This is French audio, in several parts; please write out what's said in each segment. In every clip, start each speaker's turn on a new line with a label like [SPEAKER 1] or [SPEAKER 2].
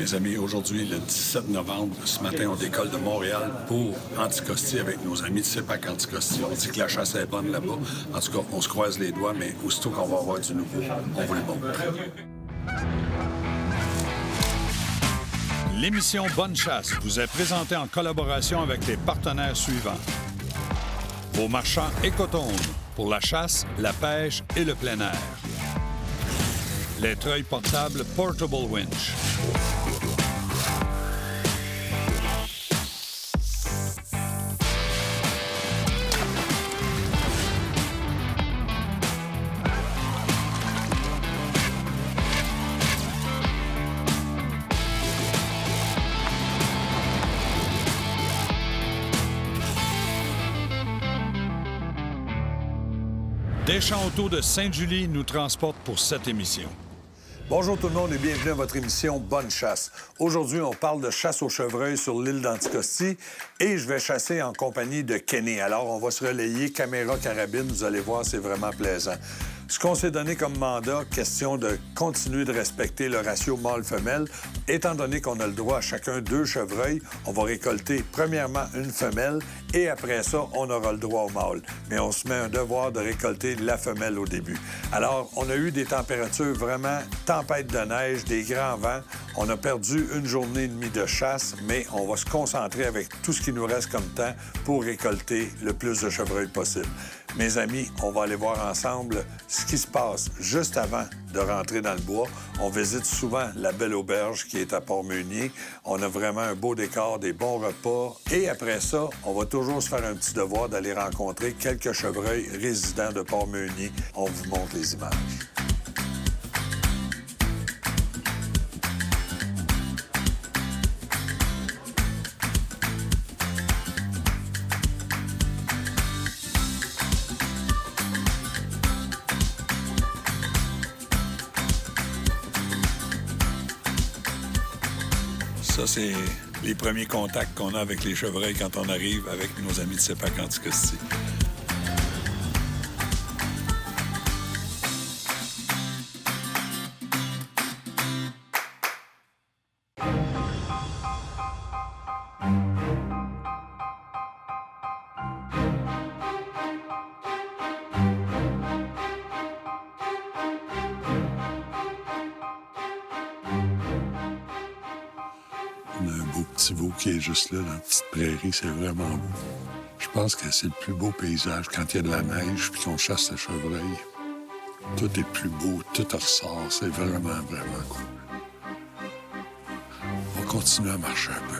[SPEAKER 1] Mes amis, aujourd'hui, le 17 novembre, ce matin, on décolle de Montréal pour Anticosti avec nos amis de CEPAC Anticosti. On dit que la chasse est bonne là-bas. En tout cas, on se croise les doigts, mais aussitôt qu'on va avoir du nouveau, on vous le montre.
[SPEAKER 2] L'émission Bonne Chasse vous est présentée en collaboration avec les partenaires suivants. Vos marchands Écotombes pour la chasse, la pêche et le plein air. Les treuils portables Portable Winch. Deschamps Auto de Sainte-Julie nous transporte pour cette émission.
[SPEAKER 3] Bonjour tout le monde et bienvenue à votre émission Bonne Chasse. Aujourd'hui, on parle de chasse au chevreuil sur l'île d'Anticosti et je vais chasser en compagnie de Kenny. Alors, on va se relayer caméra carabine, vous allez voir, c'est vraiment plaisant. Ce qu'on s'est donné comme mandat, question de continuer de respecter le ratio mâle-femelle. Étant donné qu'on a le droit à chacun 2 chevreuils, on va récolter premièrement une femelle et après ça, on aura le droit au mâle. Mais on se met un devoir de récolter la femelle au début. Alors, on a eu des températures vraiment tempête de neige, des grands vents. On a perdu une journée et demie de chasse, mais on va se concentrer avec tout ce qui nous reste comme temps pour récolter le plus de chevreuils possible. Mes amis, on va aller voir ensemble ce qui se passe juste avant de rentrer dans le bois. On visite souvent la Belle Auberge qui est à Port-Meunier. On a vraiment un beau décor, des bons repas. Et après ça, on va toujours se faire un petit devoir d'aller rencontrer quelques chevreuils résidents de Port-Meunier. On vous montre les images.
[SPEAKER 1] Ça, c'est les premiers contacts qu'on a avec les chevreuils quand on arrive avec nos amis de CEPAC Anticosti.
[SPEAKER 4] On a un beau petit veau qui est juste là, dans la petite prairie. C'est vraiment beau. Je pense que c'est le plus beau paysage quand il y a de la neige puis qu'on chasse le chevreuil. Tout est plus beau, tout ressort. C'est vraiment, vraiment cool. On va continuer à marcher un peu.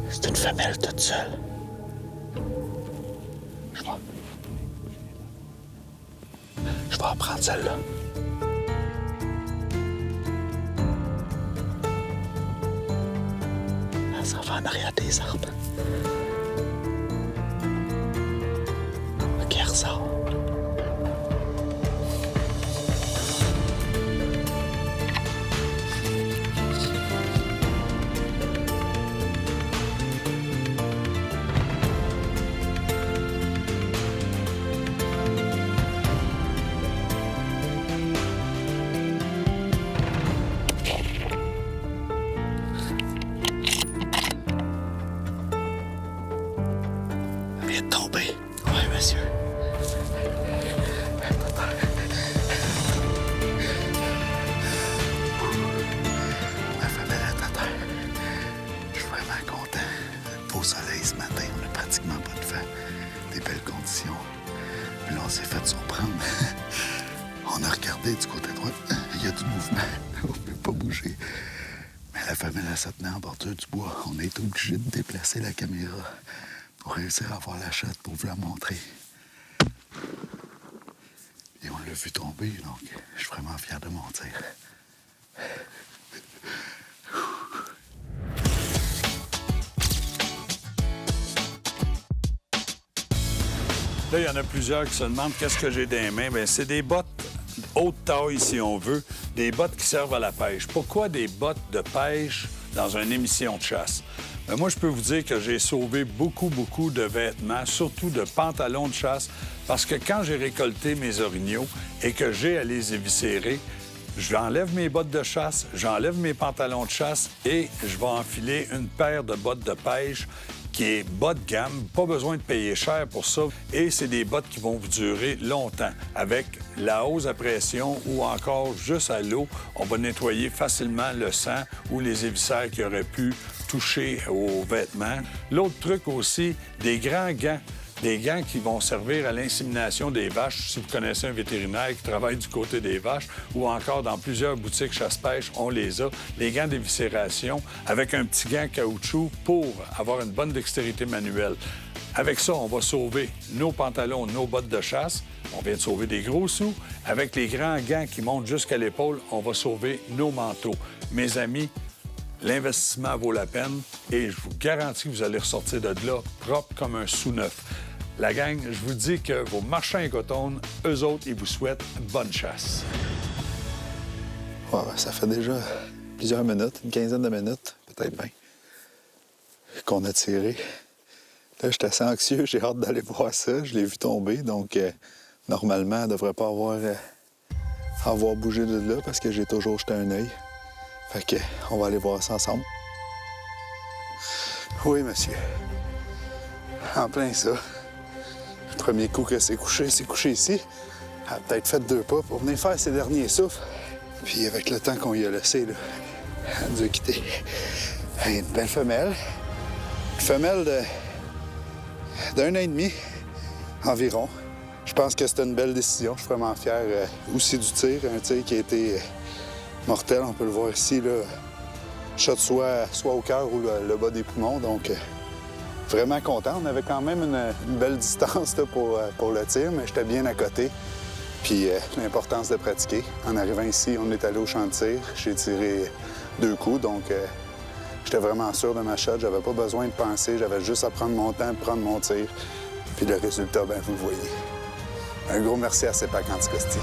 [SPEAKER 5] C'est une femelle toute seule. Je vais en prendre celle-là. Elle s'en va en arrière des arbres. OK, elle ressort. de tomber. Oui, monsieur. Ma famille est à terre. Je suis vraiment content. Beau soleil ce matin, on n'a pratiquement pas de vent. Des belles conditions. Puis là, on s'est fait surprendre. On a regardé du côté droit. Il y a du mouvement. On ne peut pas bouger. Mais la famille, elle se tenait en bordure du bois. On a été obligé de déplacer la caméra pour réussir à voir la chatte pour vous la montrer. Et on l'a vu tomber, donc je suis vraiment fier de mon tir.
[SPEAKER 2] Là, il y en a plusieurs qui se demandent qu'est-ce que j'ai dans les mains. Bien, c'est des bottes haute taille, si on veut, des bottes qui servent à la pêche. Pourquoi des bottes de pêche dans une émission de chasse? Bien, moi, je peux vous dire que j'ai sauvé beaucoup de vêtements, surtout de pantalons de chasse, parce que quand j'ai récolté mes orignaux et que j'ai à les éviscérer, j'enlève mes bottes de chasse, j'enlève mes pantalons de chasse et je vais enfiler une paire de bottes de pêche qui est bas de gamme, pas besoin de payer cher pour ça. Et c'est des bottes qui vont vous durer longtemps. Avec la hausse à pression ou encore juste à l'eau, on va nettoyer facilement le sang ou les éviscères qui auraient pu toucher aux vêtements. L'autre truc aussi, des grands gants. Des gants qui vont servir à l'insémination des vaches, si vous connaissez un vétérinaire qui travaille du côté des vaches, ou encore dans plusieurs boutiques chasse-pêche, on les a. Les gants d'éviscération avec un petit gant caoutchouc pour avoir une bonne dextérité manuelle. Avec ça, on va sauver nos pantalons, nos bottes de chasse. On vient de sauver des gros sous. Avec les grands gants qui montent jusqu'à l'épaule, on va sauver nos manteaux. Mes amis, l'investissement vaut la peine et je vous garantis que vous allez ressortir de là propre comme un sous-neuf. La gang, je vous dis que vos marchands écotones, eux autres, ils vous souhaitent bonne chasse.
[SPEAKER 5] Ouais, ça fait déjà plusieurs minutes, une quinzaine de minutes, peut-être bien, qu'on a tiré. Là, j'étais assez anxieux, j'ai hâte d'aller voir ça. Je l'ai vu tomber, donc normalement, elle ne devrait pas avoir bougé de là parce que j'ai toujours jeté un œil. Fait que, on va aller voir ça ensemble. Oui, monsieur. En plein ça. Le premier coup que c'est couché ici. Elle a peut-être fait 2 pas pour venir faire ses derniers souffles. Puis avec le temps qu'on y a laissé, là, elle nous a quittés. Une belle femelle. Une femelle d'1 an et demi environ. Je pense que c'était une belle décision. Je suis vraiment fier aussi du tir. Un tir qui a été mortel. On peut le voir ici, là. Shot soit au cœur ou le bas des poumons. Donc, vraiment content. On avait quand même une belle distance là, pour le tir, mais j'étais bien à côté. Puis l'importance de pratiquer. En arrivant ici, on est allé au champ de tir. J'ai tiré 2 coups, donc j'étais vraiment sûr de ma shot. J'avais pas besoin de penser. J'avais juste à prendre mon temps, prendre mon tir. Puis le résultat, bien, vous le voyez. Un gros merci à CEPAC Anticosti.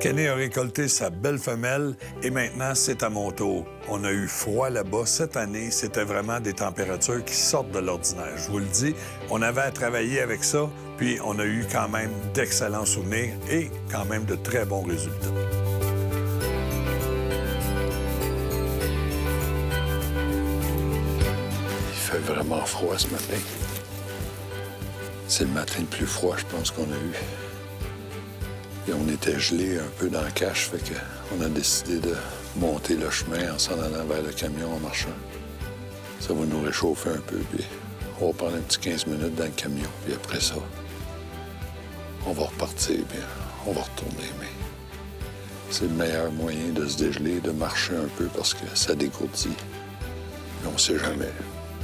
[SPEAKER 3] Kenny a récolté sa belle femelle et maintenant, c'est à mon tour. On a eu froid là-bas. Cette année, c'était vraiment des températures qui sortent de l'ordinaire. Je vous le dis, on avait à travailler avec ça, puis on a eu quand même d'excellents souvenirs et quand même de très bons résultats.
[SPEAKER 4] Il fait vraiment froid ce matin. C'est le matin le plus froid, je pense, qu'on a eu. Et on était gelés un peu dans la cache, fait qu'on a décidé de monter le chemin en s'en allant vers le camion en marchant. Ça va nous réchauffer un peu, puis on va prendre un petit 15 minutes dans le camion, puis après ça, on va repartir, puis on va retourner. Mais c'est le meilleur moyen de se dégeler, de marcher un peu, parce que ça dégourdit. Mais on sait jamais.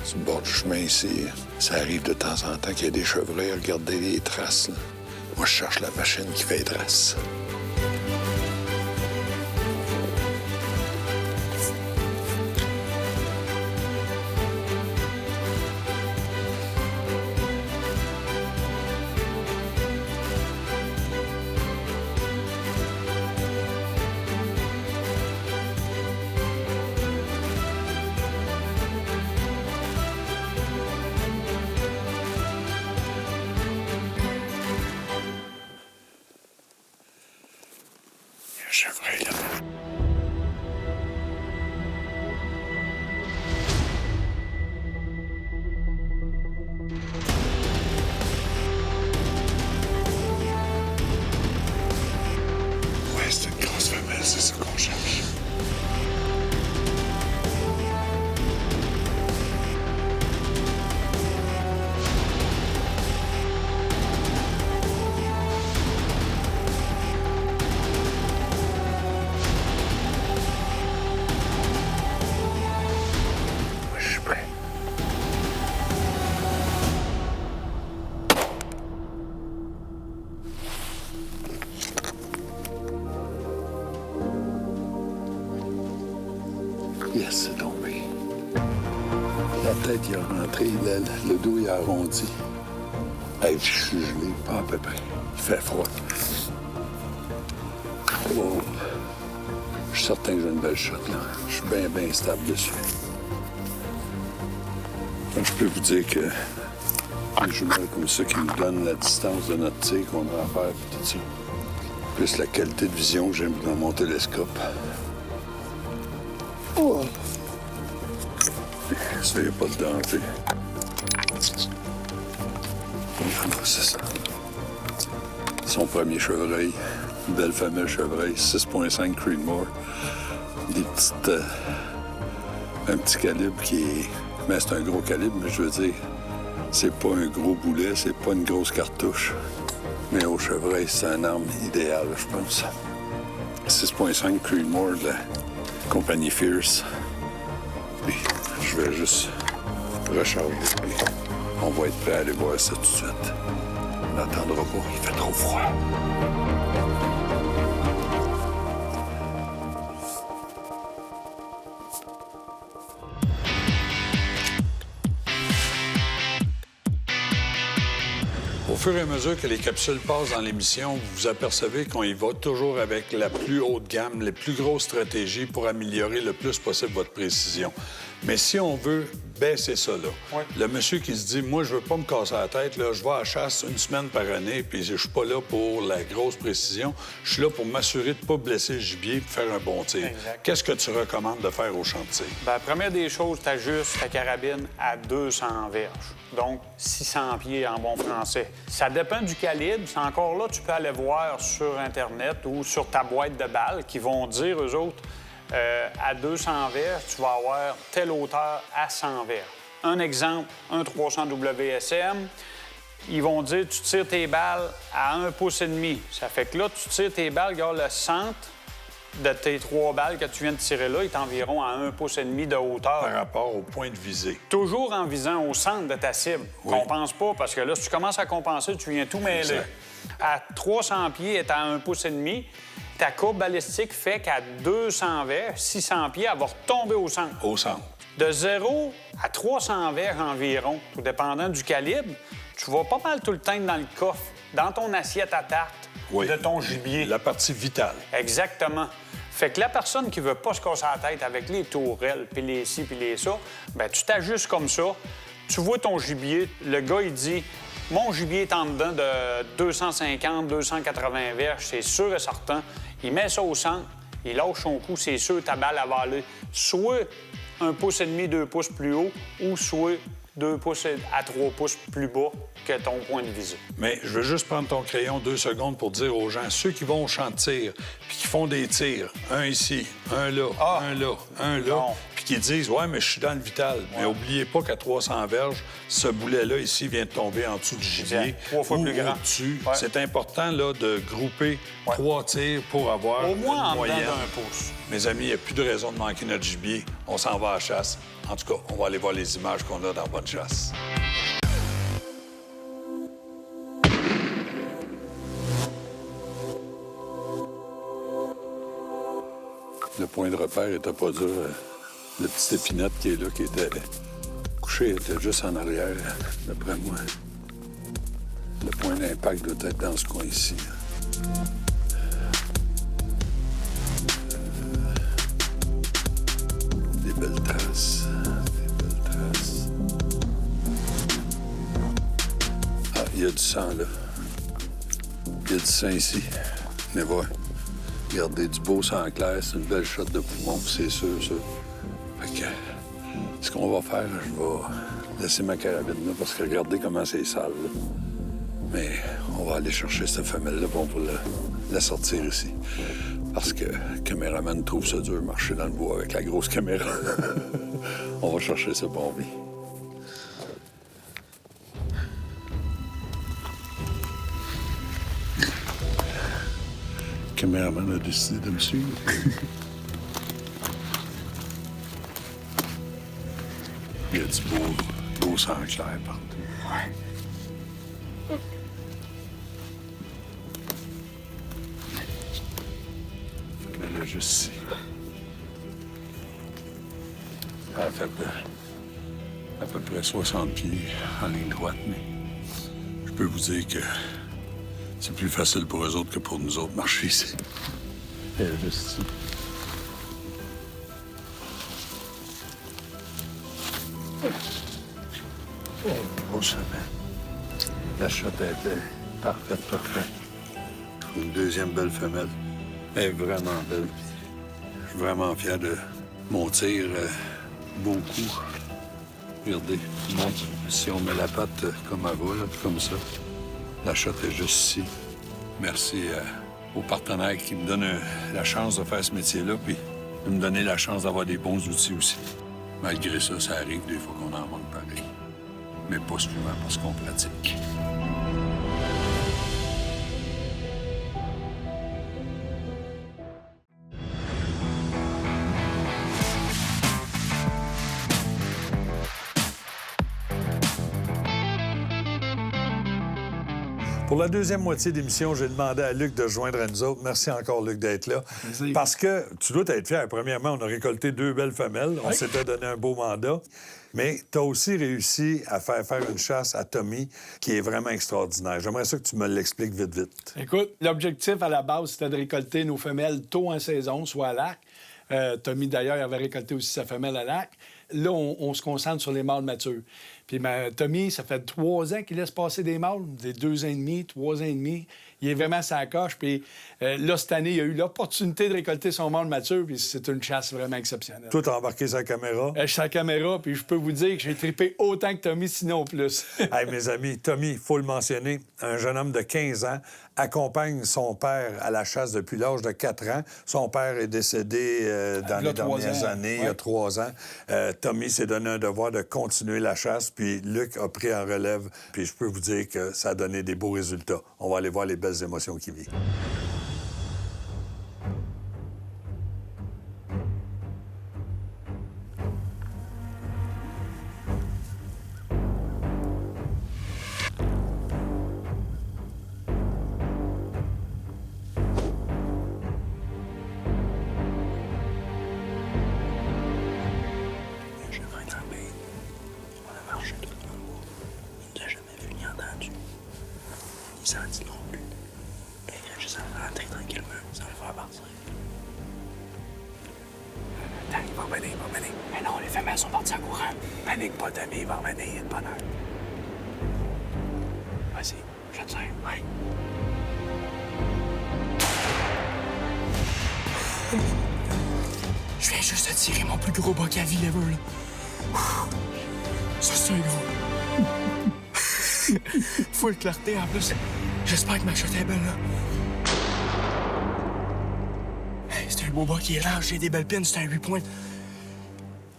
[SPEAKER 4] Sur le bord du chemin ici, ça arrive de temps en temps qu'il y a des chevreuils à regarder les traces, là. Moi, je cherche la machine qui fait les traces. chevreuil, là. Ouais, c'est une grosse femelle, c'est ça qu'on cherche. Je suis prêt. Yes, c'est tombé. La tête, il a rentré, le dos, il a arrondi. Hey, je suis gelé, pas à peu près. Il fait froid. Oh. Je suis certain que j'ai une belle shot, là. Je suis bien, bien stable dessus. Donc, je peux vous dire que une jumelle comme ça qui nous donne la distance de notre tir qu'on a à faire, puis tout ça. Plus la qualité de vision que j'ai dans mon télescope. Oh! Ça, il n'y a pas de danger. C'est ça. Son premier chevreuil. Une belle femelle chevreuil, 6.5 Creedmoor. Des petites... un petit calibre qui est... Mais c'est un gros calibre, mais je veux dire, c'est pas un gros boulet, c'est pas une grosse cartouche. Mais au chevreuil, c'est une arme idéale, je pense. 6.5 Creedmoor de la compagnie Fierce. Puis, je vais juste recharger, puis on va être prêt à aller voir ça tout de suite. On n'attendra pas, il fait trop froid.
[SPEAKER 3] Au fur et à mesure que les capsules passent dans l'émission, vous vous apercevez qu'on y va toujours avec la plus haute gamme, les plus grosses stratégies pour améliorer le plus possible votre précision. Mais si on veut baisser ça, là, le monsieur qui se dit « Moi, je veux pas me casser la tête, là, je vais à la chasse une semaine par année, puis je suis pas là pour la grosse précision, je suis là pour m'assurer de pas blesser le gibier et faire un bon tir. » Qu'est-ce que tu recommandes de faire au champ de tir?
[SPEAKER 6] Bien, première des choses, tu ajustes ta carabine à 200 verges, donc 600 pieds en bon français. Ça dépend du calibre. C'est encore là, tu peux aller voir sur Internet ou sur ta boîte de balles qui vont dire, eux autres, à 200 verges, tu vas avoir telle hauteur à 100 verges. Un exemple, un 300 WSM, ils vont dire tu tires tes balles à 1,5 pouce. Ça fait que là, tu tires tes balles, regarde le centre de tes 3 balles que tu viens de tirer là est environ à 1,5 pouce de hauteur.
[SPEAKER 3] Par rapport au point de visée.
[SPEAKER 6] Toujours en visant au centre de ta cible.
[SPEAKER 3] Oui.
[SPEAKER 6] Compense pas, parce que là, si tu commences à compenser, tu viens tout mêler.
[SPEAKER 3] Exact.
[SPEAKER 6] À 300 pieds et à 1,5 pouce, ta courbe balistique fait qu'à 200 verges, 600 pieds, elle va retomber au centre.
[SPEAKER 3] Au centre.
[SPEAKER 6] De 0 à 300 verges environ, tout dépendant du calibre, tu vas pas mal tout le temps dans le coffre, dans ton assiette à tarte de ton gibier.
[SPEAKER 3] La partie vitale.
[SPEAKER 6] Exactement. Fait que la personne qui veut pas se casser la tête avec les tourelles, puis les ci, puis les ça, bien, tu t'ajustes comme ça. Tu vois ton gibier, le gars, il dit « Mon gibier est en dedans de 250, 280 verges, c'est sûr et certain. » Il met ça au centre, il lâche son coup, c'est sûr ta balle va aller soit 1,5 pouce, 2 pouces plus haut, ou soit 2 pouces à 3 pouces plus bas que ton point de visée.
[SPEAKER 3] Mais je veux juste prendre ton crayon 2 secondes pour dire aux gens, ceux qui vont au champ de tir, puis qui font des tirs, un ici, un là, un là, un là,
[SPEAKER 6] Non.
[SPEAKER 3] puis qui disent « Ouais, mais je suis dans le vital. Mais oubliez pas qu'à 300 verges, ce boulet-là ici vient de tomber en dessous du gibier.
[SPEAKER 6] Exact. 3 fois
[SPEAKER 3] ou
[SPEAKER 6] plus grand.
[SPEAKER 3] au-dessus.
[SPEAKER 6] Ouais.
[SPEAKER 3] C'est important là, de grouper 3 tirs pour avoir
[SPEAKER 6] Au moins
[SPEAKER 3] une
[SPEAKER 6] en dedans
[SPEAKER 3] moyenne.
[SPEAKER 6] d'1 pouce.
[SPEAKER 3] Mes amis, il n'y a plus de raison de manquer notre gibier. On s'en va à la chasse. En tout cas, on va aller voir les images qu'on a dans Bonne chasse.
[SPEAKER 4] Le point de repère était pas dur. Le petit épinette qui est là, qui était couché, était juste en arrière, d'après moi. Le point d'impact doit être dans ce coin ici. Des belles traces. Des belles traces. Ah, il y a du sang, là. Il y a du sang ici. Venez voir. Regardez, du beau sang clair, c'est une belle shot de poumon, c'est sûr, ça. Fait que, ce qu'on va faire, je vais laisser ma carabine là, parce que regardez comment c'est sale, là. Mais on va aller chercher cette femelle-là, bon, pour la sortir ici. Parce que le caméraman trouve ça dur de marcher dans le bois avec la grosse caméra. On va chercher ce bombi. Le caméraman a décidé de me suivre. Il y a du beau sang clair partout. Ouais. Mais là, juste ici. Elle a fait à peu près 60 pieds en ligne droite, mais je peux vous dire que c'est plus facile pour eux autres que pour nous autres marcher ici. Elle est juste ici. Oh, ça va. La shot était parfaite. Une deuxième belle femelle. Elle est vraiment belle. Je suis vraiment fier de mon tir. Beaucoup. Regardez, si on met la patte comme elle va, là, comme ça, la shot est juste ici. Merci aux partenaires qui me donnent la chance de faire ce métier-là, puis de me donner la chance d'avoir des bons outils aussi. Malgré ça, ça arrive des fois qu'on en manque pareil. Mais pas souvent parce qu'on pratique.
[SPEAKER 3] Pour la deuxième moitié d'émission, j'ai demandé à Luc de joindre à nous autres. Merci encore, Luc, d'être là.
[SPEAKER 7] Merci.
[SPEAKER 3] Parce que tu dois être fier. Premièrement, on a récolté 2 belles femelles. On s'était donné un beau mandat. Mais tu as aussi réussi à faire une chasse à Tommy qui est vraiment extraordinaire. J'aimerais ça que tu me l'expliques vite.
[SPEAKER 7] Écoute, l'objectif à la base, c'était de récolter nos femelles tôt en saison, soit à lac. Tommy, d'ailleurs, avait récolté aussi sa femelle à lac. Là, on se concentre sur les mâles matures. Puis Tommy, ça fait 3 ans qu'il laisse passer des mâles, des 2 ans et demi, 3 ans et demi. Il est vraiment sa coche. Puis là, cette année, il a eu l'opportunité de récolter son mâle mature, puis c'est une chasse vraiment exceptionnelle.
[SPEAKER 3] Toi, t'as embarqué sa caméra.
[SPEAKER 7] Sa caméra, puis je peux vous dire que j'ai trippé autant que Tommy, sinon plus.
[SPEAKER 3] Hey, mes amis, Tommy, il faut le mentionner, un jeune homme de 15 ans accompagne son père à la chasse depuis l'âge de 4 ans. Son père est décédé dans les dernières années, il y a 3 ans. Tommy s'est donné un devoir de continuer la chasse, puis Luc a pris en relève. Puis je peux vous dire que ça a donné des beaux résultats. On va aller voir les belles émotions qu'il vit.
[SPEAKER 8] Senti non plus. Et il a juste à rentrer tranquillement, sans le faire partir. Attends, il va revenir. Mais non, les femelles sont parties en courant. Panique pas, Tommy, il va revenir, il y a de bonheur. Vas-y, je te sers, ouais. Je viens juste de tirer mon plus gros buck à vie ever, là. Ça, c'est un gros. Full clarté en plus. J'espère que ma shot est belle, là. Hey, c'est un beau bas qui est large, j'ai des belles pines, c'est un 8 points.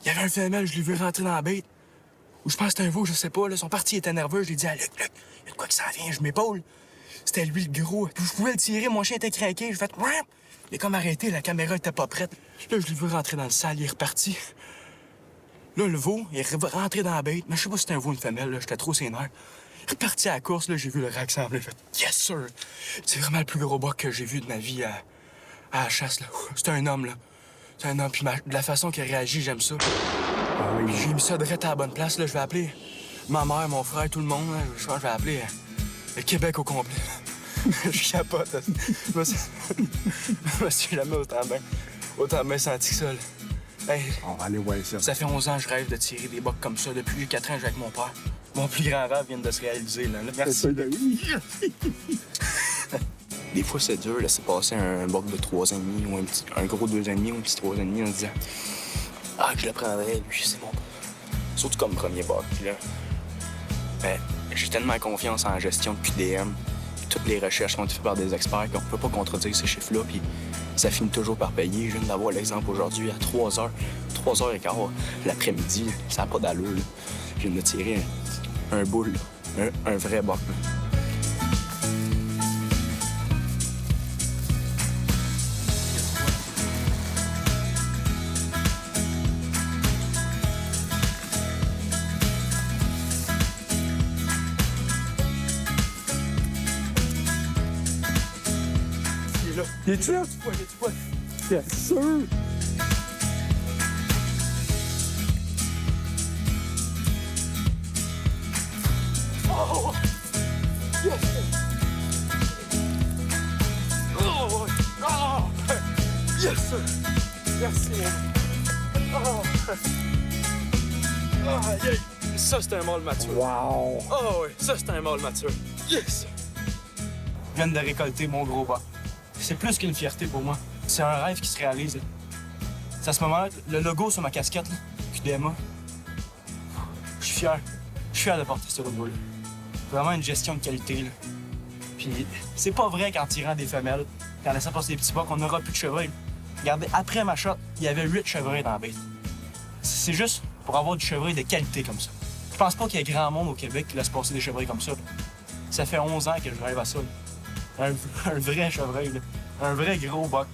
[SPEAKER 8] Il y avait un femelle, je l'ai vu rentrer dans la bête. Ou je pense que c'était un veau, je sais pas, là. Son parti était nerveux, je lui ai dit à Luc, il y a de quoi que ça vient, je m'épaule. C'était lui le gros. Puis je pouvais le tirer, mon chien était craqué, j'ai fait. Il est comme arrêté, la caméra était pas prête. Là, je l'ai vu rentrer dans le salle, il est reparti. Là, le veau, il est rentré dans la bête, mais je sais pas si c'était un veau ou une femelle, là, j'étais trop sénère. Reparti à la course, là, j'ai vu le rack sembler. J'ai fait yes, sir! C'est vraiment le plus gros buck que j'ai vu de ma vie à la chasse, là. C'est un homme, là. C'est un homme. Puis de la façon qu'il réagit, j'aime ça. Puis j'ai mis ça direct à la bonne place, là. Je vais appeler ma mère, mon frère, tout le monde, là. Je pense que je vais appeler le Québec au complet. Je capote. Je me suis jamais autant bien senti que ça, là. Hey,
[SPEAKER 9] on va aller voir ça.
[SPEAKER 8] Ça fait 11 ans que je rêve de tirer des bucks comme ça. Depuis 4 ans, je vais avec mon père. Mon plus grand rêve vient de se réaliser, là. Merci. Des fois, c'est dur de laisser passer un buck de 3,5 ou un gros 2,5 ou un petit 3,5 en se disant « Ah, que je le prendrais, lui, c'est bon. » Surtout comme premier buck, là. Mais j'ai tellement confiance en la gestion de QDM. Toutes les recherches ont été faites par des experts qu'on ne peut pas contredire ces chiffres-là, puis ça finit toujours par payer. Je viens d'avoir l'exemple aujourd'hui à 3h15 l'après-midi. Ça n'a pas d'allure, là. Je viens de tirer un boule, un vrai buck, là.
[SPEAKER 3] Il est-tu là? Bien sûr!
[SPEAKER 8] Oh! Yes! Oh! Oh! Yes! Merci! Oh! Ah, yeah. Ça, c'est un mâle mature.
[SPEAKER 3] Wow!
[SPEAKER 8] Oh, oui, ça, c'est un mâle mature. Yes! Je viens de récolter mon gros bas. C'est plus qu'une fierté pour moi. C'est un rêve qui se réalise. C'est à ce moment-là, le logo sur ma casquette, là, QDMA. Je suis fier. Je suis fier de porter ce logo-là. Vraiment une gestion de qualité, là. Puis c'est pas vrai qu'en tirant des femelles, qu'en laissant passer des petits bocs, on n'aura plus de chevreuils. Regardez, après ma shot, il y avait 8 chevreuils dans la bête. C'est juste pour avoir du chevreuil de qualité comme ça. Je pense pas qu'il y ait grand monde au Québec qui laisse passer des chevreuils comme ça. Ça fait 11 ans que je rêve à ça. Un vrai chevreuil, là. Un vrai gros buck.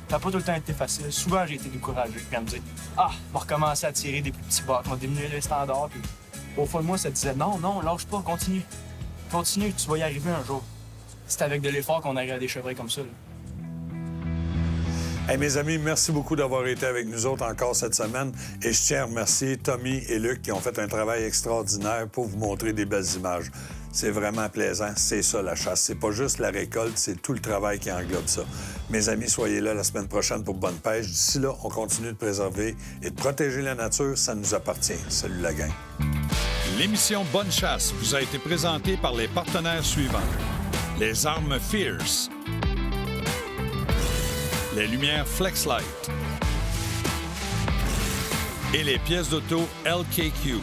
[SPEAKER 8] Ça n'a pas tout le temps été facile. Souvent, j'ai été découragé. Puis à me dire, on va recommencer à tirer des plus petits bucks, on va diminuer les standards. Puis au fond de moi, ça disait, non, lâche pas, continue. Continue, tu vas y arriver un jour. C'est avec de l'effort qu'on arrive à des chevreuils comme ça, là.
[SPEAKER 3] Hey, mes amis, merci beaucoup d'avoir été avec nous autres encore cette semaine. Et je tiens à remercier Tommy et Luc qui ont fait un travail extraordinaire pour vous montrer des belles images. C'est vraiment plaisant. C'est ça, la chasse. C'est pas juste la récolte, c'est tout le travail qui englobe ça. Mes amis, soyez là la semaine prochaine pour Bonne Pêche. D'ici là, on continue de préserver et de protéger la nature. Ça nous appartient. Salut la gang.
[SPEAKER 2] L'émission Bonne Chasse vous a été présentée par les partenaires suivants. Les armes Fierce, les lumières Flexlight et les pièces d'auto LKQ.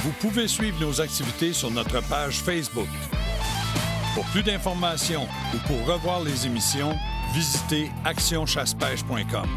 [SPEAKER 2] Vous pouvez suivre nos activités sur notre page Facebook. Pour plus d'informations ou pour revoir les émissions, visitez actionchassepêche.com.